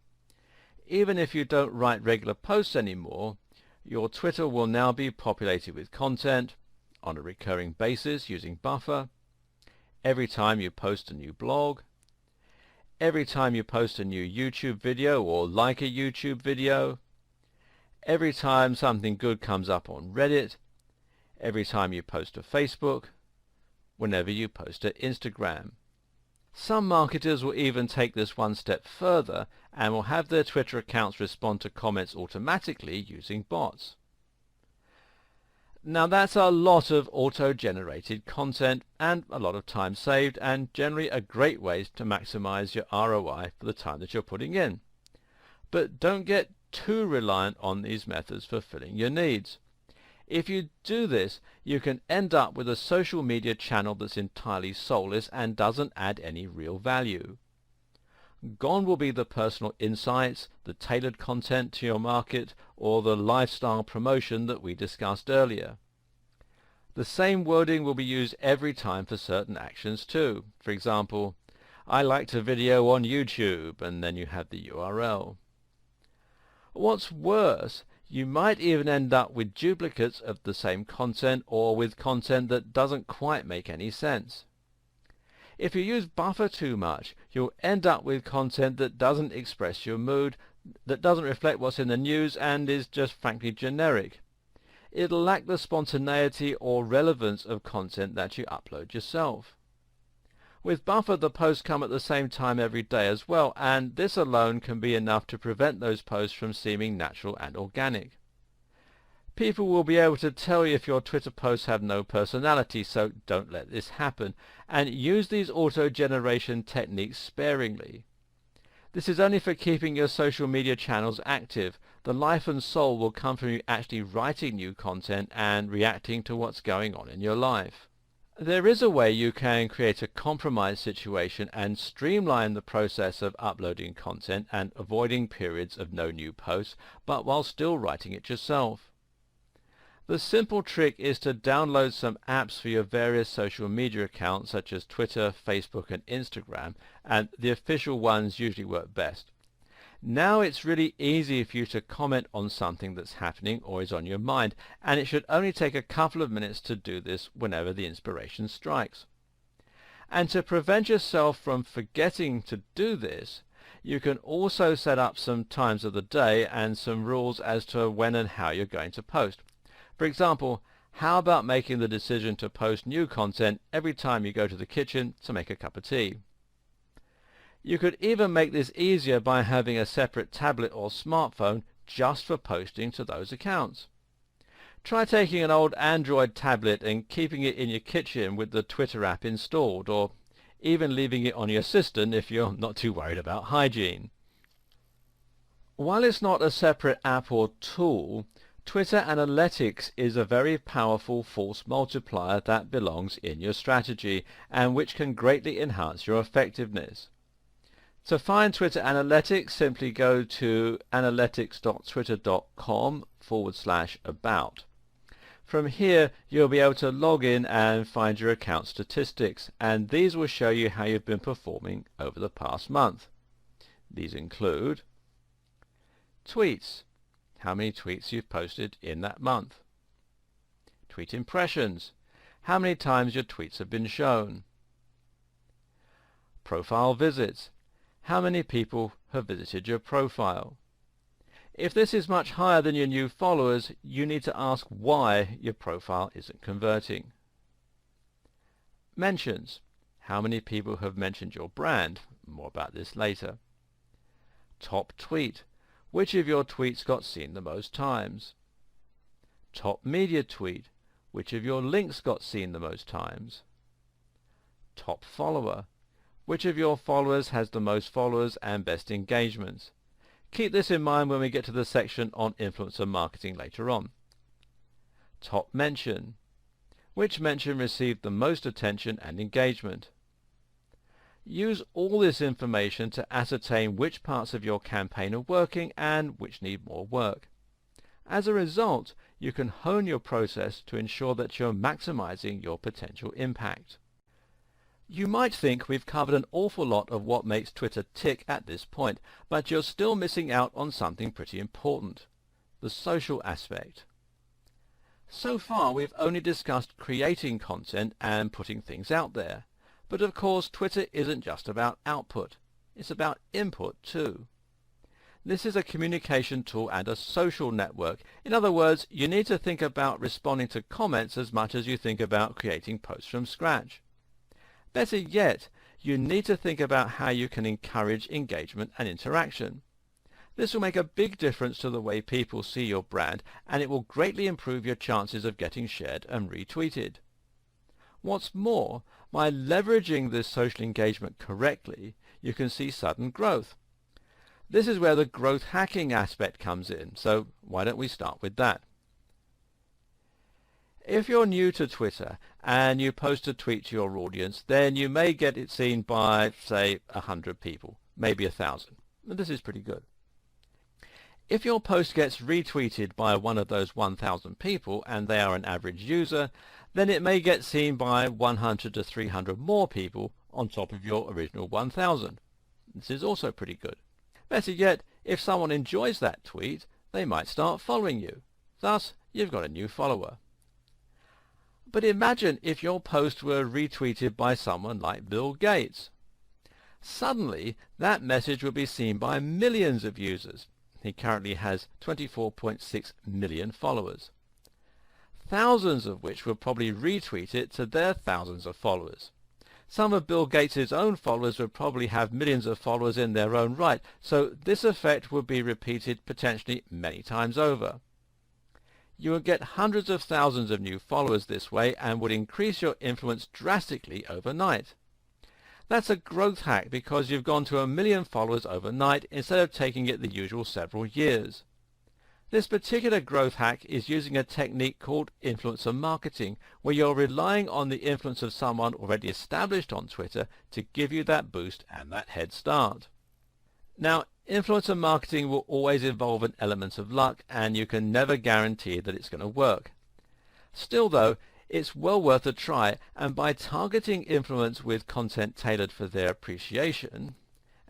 Even if you don't write regular posts anymore, your Twitter will now be populated with content on a recurring basis using Buffer, every time you post a new blog, every time you post a new YouTube video or like a YouTube video, every time something good comes up on Reddit, every time you post to Facebook, whenever you post to Instagram. Some marketers will even take this one step further and will have their Twitter accounts respond to comments automatically using bots. Now that's a lot of auto-generated content and a lot of time saved, and generally a great way to maximize your ROI for the time that you're putting in. But don't get too reliant on these methods for filling your needs. If you do this, you can end up with a social media channel that's entirely soulless and doesn't add any real value. Gone will be the personal insights, the tailored content to your market, or the lifestyle promotion that we discussed earlier. The same wording will be used every time for certain actions too. For example, I liked a video on YouTube, and then you have the URL. What's worse, you might even end up with duplicates of the same content, or with content that doesn't quite make any sense. If you use Buffer too much, you'll end up with content that doesn't express your mood, that doesn't reflect what's in the news, and is just frankly generic. It'll lack the spontaneity or relevance of content that you upload yourself. With Buffer, the posts come at the same time every day as well, and this alone can be enough to prevent those posts from seeming natural and organic. People will be able to tell you if your Twitter posts have no personality, so don't let this happen, and use these auto-generation techniques sparingly. This is only for keeping your social media channels active. The life and soul will come from you actually writing new content and reacting to what's going on in your life. There is a way you can create a compromise situation and streamline the process of uploading content and avoiding periods of no new posts, but while still writing it yourself. The simple trick is to download some apps for your various social media accounts such as Twitter, Facebook and Instagram, and the official ones usually work best. Now it's really easy for you to comment on something that's happening or is on your mind, and it should only take a couple of minutes to do this whenever the inspiration strikes. And to prevent yourself from forgetting to do this, you can also set up some times of the day and some rules as to when and how you're going to post. For example, how about making the decision to post new content every time you go to the kitchen to make a cup of tea? You could even make this easier by having a separate tablet or smartphone just for posting to those accounts. Try taking an old Android tablet and keeping it in your kitchen with the Twitter app installed, or even leaving it on your assistant if you're not too worried about hygiene. While it's not a separate app or tool, Twitter Analytics is a very powerful force multiplier that belongs in your strategy and which can greatly enhance your effectiveness. To find Twitter Analytics, simply go to analytics.twitter.com/about. From here, you'll be able to log in and find your account statistics, and these will show you how you've been performing over the past month. These include tweets, how many tweets you've posted in that month. Tweet impressions, how many times your tweets have been shown. Profile visits, how many people have visited your profile. If this is much higher than your new followers, you need to ask why your profile isn't converting. Mentions, how many people have mentioned your brand. More about this later. Top tweet, which of your tweets got seen the most times. Top media tweet, which of your links got seen the most times. Top follower, which of your followers has the most followers and best engagements. Keep this in mind when we get to the section on influencer marketing later on. Top mention, which mention received the most attention and engagement. Use all this information to ascertain which parts of your campaign are working and which need more work. As a result, you can hone your process to ensure that you're maximizing your potential impact. You might think we've covered an awful lot of what makes Twitter tick at this point, but you're still missing out on something pretty important: the social aspect. So far, we've only discussed creating content and putting things out there. But of course, Twitter isn't just about output. It's about input too. This is a communication tool and a social network. In other words, you need to think about responding to comments as much as you think about creating posts from scratch. Better yet, you need to think about how you can encourage engagement and interaction. This will make a big difference to the way people see your brand, and it will greatly improve your chances of getting shared and retweeted. What's more, by leveraging this social engagement correctly, you can see sudden growth. This is where the growth hacking aspect comes in, so why don't we start with that? If you're new to Twitter and you post a tweet to your audience, then you may get it seen by, say, 100 people, maybe 1,000. This is pretty good. If your post gets retweeted by one of those 1,000 people and they are an average user, then it may get seen by 100 to 300 more people on top of your original 1,000. This is also pretty good. Better yet, if someone enjoys that tweet, they might start following you. Thus, you've got a new follower. But imagine if your post were retweeted by someone like Bill Gates. Suddenly, that message would be seen by millions of users. He currently has 24.6 million followers, thousands of which would probably retweet it to their thousands of followers. Some of Bill Gates' own followers would probably have millions of followers in their own right, so this effect would be repeated potentially many times over. You would get hundreds of thousands of new followers this way and would increase your influence drastically overnight. That's a growth hack because you've gone to 1 million followers overnight instead of taking it the usual several years. This particular growth hack is using a technique called influencer marketing, where you're relying on the influence of someone already established on Twitter to give you that boost and that head start. Now, influencer marketing will always involve an element of luck, and you can never guarantee that it's going to work. Still though, it's well worth a try, and by targeting influence with content tailored for their appreciation,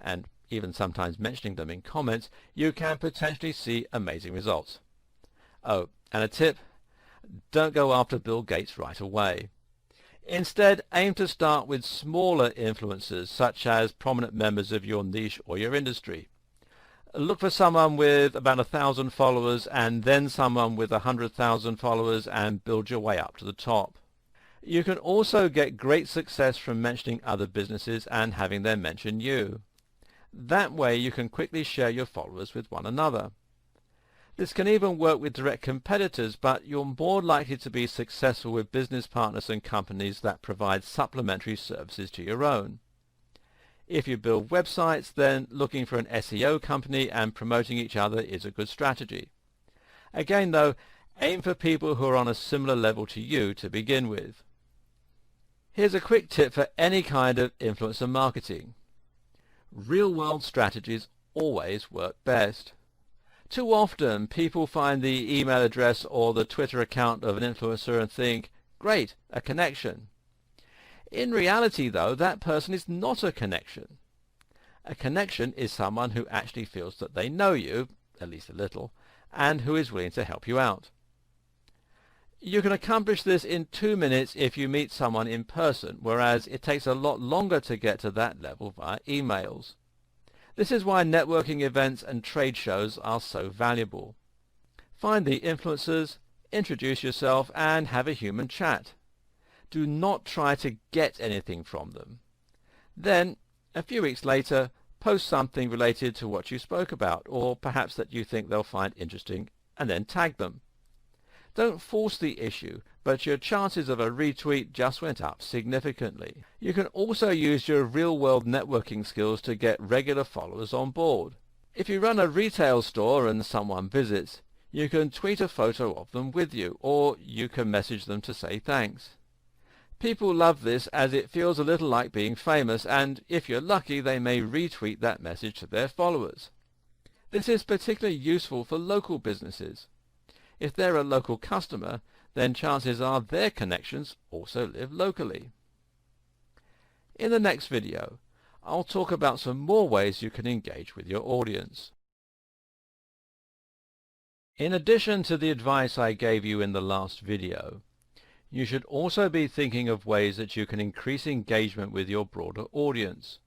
and even sometimes mentioning them in comments, you can potentially see amazing results. Oh, and a tip: don't go after Bill Gates right away. Instead, aim to start with smaller influencers, such as prominent members of your niche or your industry. Look for someone with about 1,000 followers and then someone with 100,000 followers and build your way up to the top. You can also get great success from mentioning other businesses and having them mention you. That way you can quickly share your followers with one another. This can even work with direct competitors, but you're more likely to be successful with business partners and companies that provide supplementary services to your own. If you build websites, then looking for an SEO company and promoting each other is a good strategy. Again though, aim for people who are on a similar level to you to begin with. Here's a quick tip for any kind of influencer marketing. Real-world strategies always work best. Too often, people find the email address or the Twitter account of an influencer and think, great, a connection. In reality, though, that person is not a connection. A connection is someone who actually feels that they know you, at least a little, and who is willing to help you out. You can accomplish this in 2 minutes if you meet someone in person, whereas it takes a lot longer to get to that level via emails. This is why networking events and trade shows are so valuable. Find the influencers, introduce yourself, and have a human chat. Do not try to get anything from them. Then, a few weeks later, post something related to what you spoke about, or perhaps that you think they'll find interesting, and then tag them. Don't force the issue, but your chances of a retweet just went up significantly. You can also use your real-world networking skills to get regular followers on board. If you run a retail store and someone visits, you can tweet a photo of them with you, or you can message them to say thanks. People love this as it feels a little like being famous, and if you're lucky they may retweet that message to their followers. This is particularly useful for local businesses. If they're a local customer, then chances are their connections also live locally. In the next video, I'll talk about some more ways you can engage with your audience. In addition to the advice I gave you in the last video, you should also be thinking of ways that you can increase engagement with your broader audience.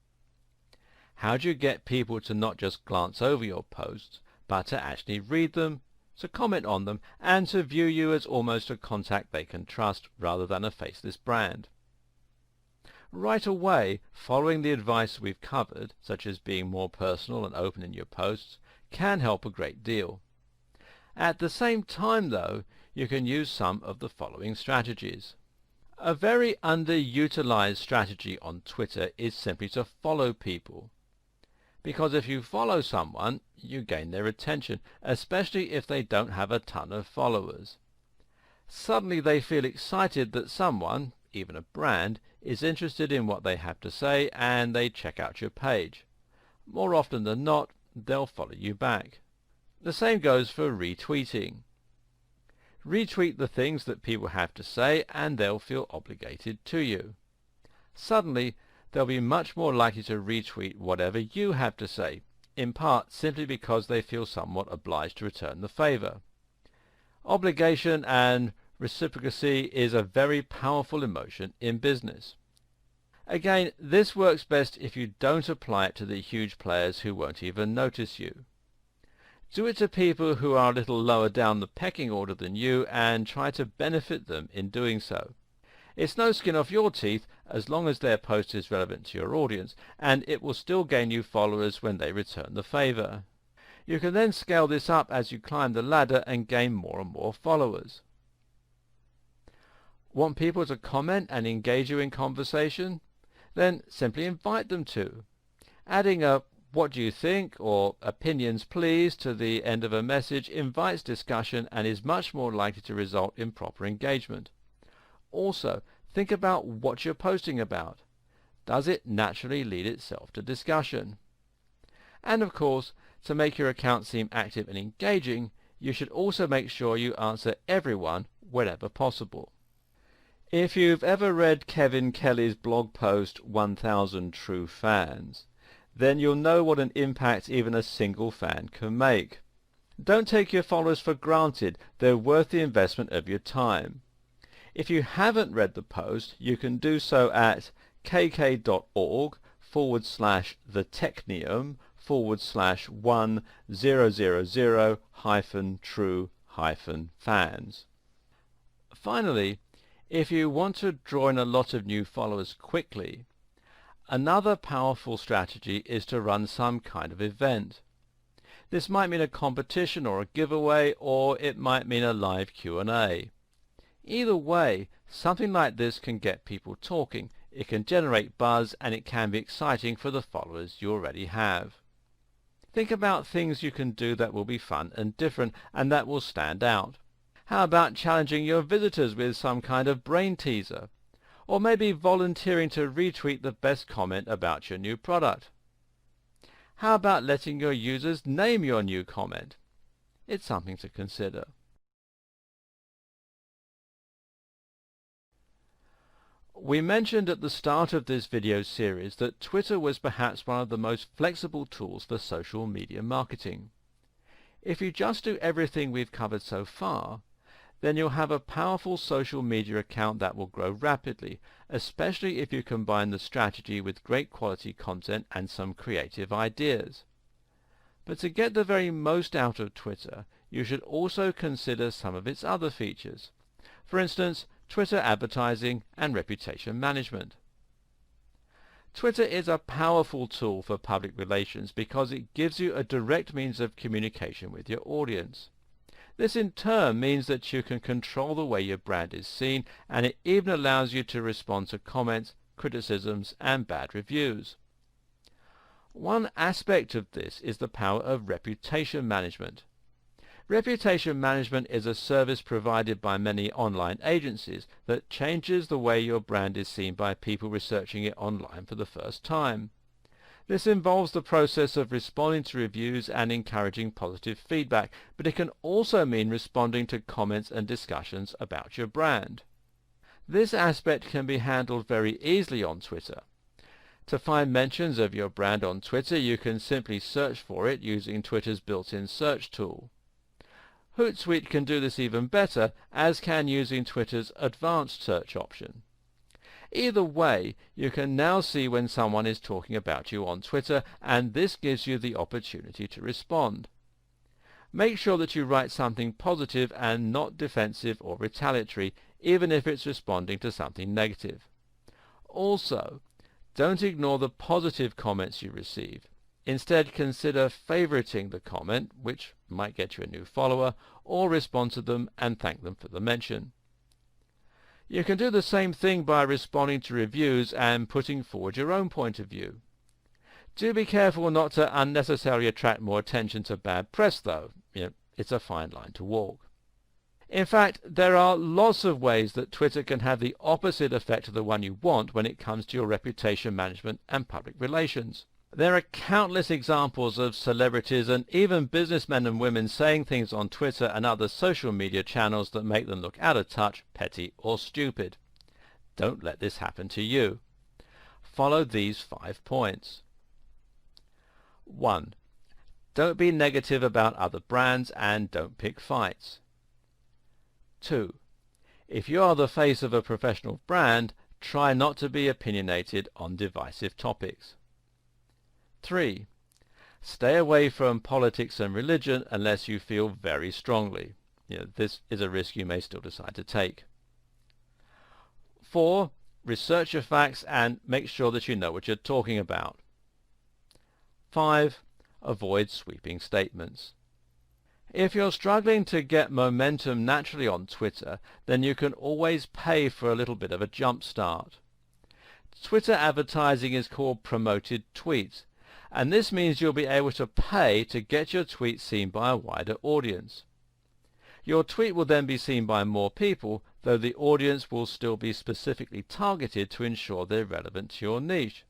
How do you get people to not just glance over your posts, but to actually read them, to comment on them, and to view you as almost a contact they can trust rather than a faceless brand? Right away, following the advice we've covered, such as being more personal and open in your posts, can help a great deal. At the same time, though, you can use some of the following strategies. A very underutilized strategy on Twitter is simply to follow people. Because if you follow someone, you gain their attention, especially if they don't have a ton of followers. Suddenly they feel excited that someone, even a brand, is interested in what they have to say, and they check out your page. More often than not, they'll follow you back. The same goes for retweeting. Retweet the things that people have to say, and they'll feel obligated to you. Suddenly, they'll be much more likely to retweet whatever you have to say, in part simply because they feel somewhat obliged to return the favor. Obligation and reciprocity is a very powerful emotion in business. Again, this works best if you don't apply it to the huge players who won't even notice you. Do it to people who are a little lower down the pecking order than you, and try to benefit them in doing so. It's no skin off your teeth as long as their post is relevant to your audience, and it will still gain you followers when they return the favor. You can then scale this up as you climb the ladder and gain more and more followers. Want people to comment and engage you in conversation? Then simply invite them to. Adding a "what do you think" or "opinions please" to the end of a message invites discussion and is much more likely to result in proper engagement. Also, think about what you're posting about. Does it naturally lead itself to discussion? And of course, to make your account seem active and engaging, you should also make sure you answer everyone wherever possible. If you've ever read Kevin Kelly's blog post 1000 True Fans, then you'll know what an impact even a single fan can make. Don't take your followers for granted. They're worth the investment of your time. If you haven't read the post, you can do so at kk.org/the-technium/1000-true-fans. Finally, if you want to draw in a lot of new followers quickly, another powerful strategy is to run some kind of event. This might mean a competition or a giveaway, or it might mean a live Q&A. Either way, something like this can get people talking, it can generate buzz, and it can be exciting for the followers you already have. Think about things you can do that will be fun and different, and that will stand out. How about challenging your visitors with some kind of brain teaser? Or maybe volunteering to retweet the best comment about your new product? How about letting your users name your new comment? It's something to consider. We mentioned at the start of this video series that Twitter was perhaps one of the most flexible tools for social media marketing. If you just do everything we've covered so far, then you'll have a powerful social media account that will grow rapidly, especially if you combine the strategy with great quality content and some creative ideas. But to get the very most out of Twitter, you should also consider some of its other features. For instance, Twitter advertising and reputation management. Twitter is a powerful tool for public relations because it gives you a direct means of communication with your audience. This in turn means that you can control the way your brand is seen, and it even allows you to respond to comments, criticisms, and bad reviews. One aspect of this is the power of reputation management. Reputation management is a service provided by many online agencies that changes the way your brand is seen by people researching it online for the first time. This involves the process of responding to reviews and encouraging positive feedback, but it can also mean responding to comments and discussions about your brand. This aspect can be handled very easily on Twitter. To find mentions of your brand on Twitter, you can simply search for it using Twitter's built-in search tool. Hootsuite can do this even better, as can using Twitter's advanced search option. Either way, you can now see when someone is talking about you on Twitter, and this gives you the opportunity to respond. Make sure that you write something positive and not defensive or retaliatory, even if it's responding to something negative. Also, don't ignore the positive comments you receive. Instead, consider favoriting the comment, which might get you a new follower, or respond to them and thank them for the mention. You can do the same thing by responding to reviews and putting forward your own point of view. Do be careful not to unnecessarily attract more attention to bad press, though. It's a fine line to walk. In fact, there are lots of ways that Twitter can have the opposite effect of the one you want when it comes to your reputation management and public relations. There are countless examples of celebrities and even businessmen and women saying things on Twitter and other social media channels that make them look out of touch, petty, or stupid. Don't let this happen to you. Follow these 5 points. 1. Don't be negative about other brands and don't pick fights. 2. If you are the face of a professional brand, try not to be opinionated on divisive topics. 3. Stay away from politics and religion unless you feel very strongly. This is a risk you may still decide to take. 4. Research your facts and make sure that you know what you're talking about. 5. Avoid sweeping statements. If you're struggling to get momentum naturally on Twitter, then you can always pay for a little bit of a jump start. Twitter advertising is called promoted tweets, and this means you'll be able to pay to get your tweet seen by a wider audience. Your tweet will then be seen by more people, though the audience will still be specifically targeted to ensure they're relevant to your niche.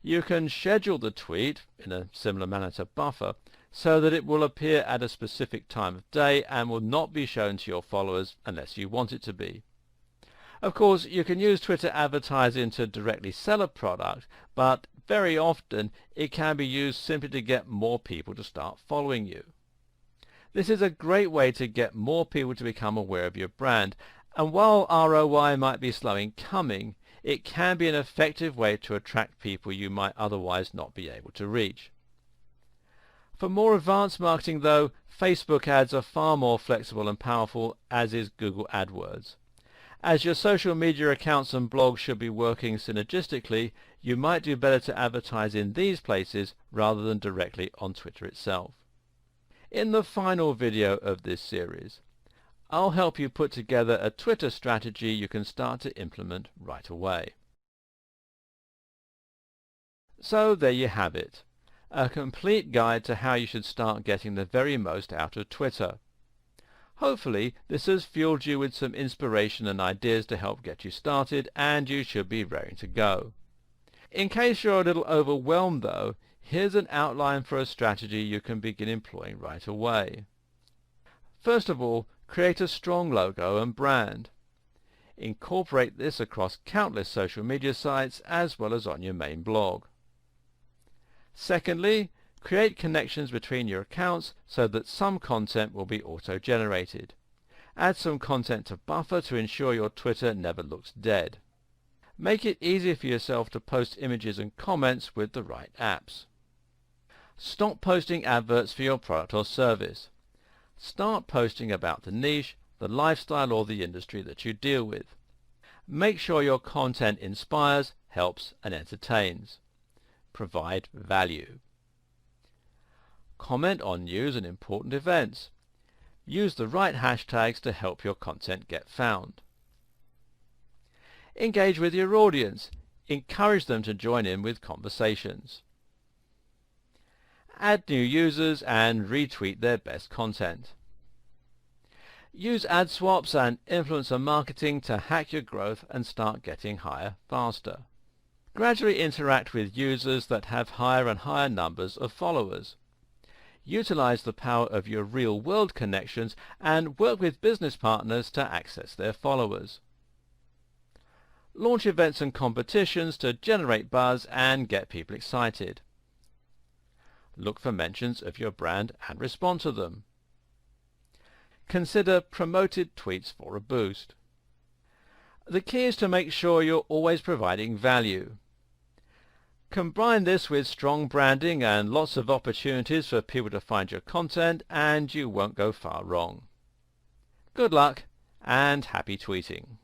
You can schedule the tweet, in a similar manner to Buffer, so that it will appear at a specific time of day and will not be shown to your followers unless you want it to be. Of course, you can use Twitter advertising to directly sell a product, but very often it can be used simply to get more people to start following you. This is a great way to get more people to become aware of your brand, and while ROI might be slow in coming, it can be an effective way to attract people you might otherwise not be able to reach. For more advanced marketing, though, Facebook ads are far more flexible and powerful, as is Google AdWords. As your social media accounts and blogs should be working synergistically, you might do better to advertise in these places rather than directly on Twitter itself. In the final video of this series, I'll help you put together a Twitter strategy you can start to implement right away. So there you have it, a complete guide to how you should start getting the very most out of Twitter. Hopefully this has fueled you with some inspiration and ideas to help get you started, and you should be raring to go. In case you're a little overwhelmed though, here's an outline for a strategy you can begin employing right away. First of all, create a strong logo and brand. Incorporate this across countless social media sites as well as on your main blog. Secondly, create connections between your accounts so that some content will be auto-generated. Add some content to Buffer to ensure your Twitter never looks dead. Make it easy for yourself to post images and comments with the right apps. Stop posting adverts for your product or service. Start posting about the niche, the lifestyle or the industry that you deal with. Make sure your content inspires, helps and entertains. Provide value. Comment on news and important events. Use the right hashtags to help your content get found. Engage with your audience. Encourage them to join in with conversations. Add new users and retweet their best content. Use ad swaps and influencer marketing to hack your growth and start getting higher faster. Gradually interact with users that have higher and higher numbers of followers. Utilize the power of your real-world connections and work with business partners to access their followers. Launch events and competitions to generate buzz and get people excited. Look for mentions of your brand and respond to them. Consider promoted tweets for a boost. The key is to make sure you're always providing value. Combine this with strong branding and lots of opportunities for people to find your content, and you won't go far wrong. Good luck and happy tweeting!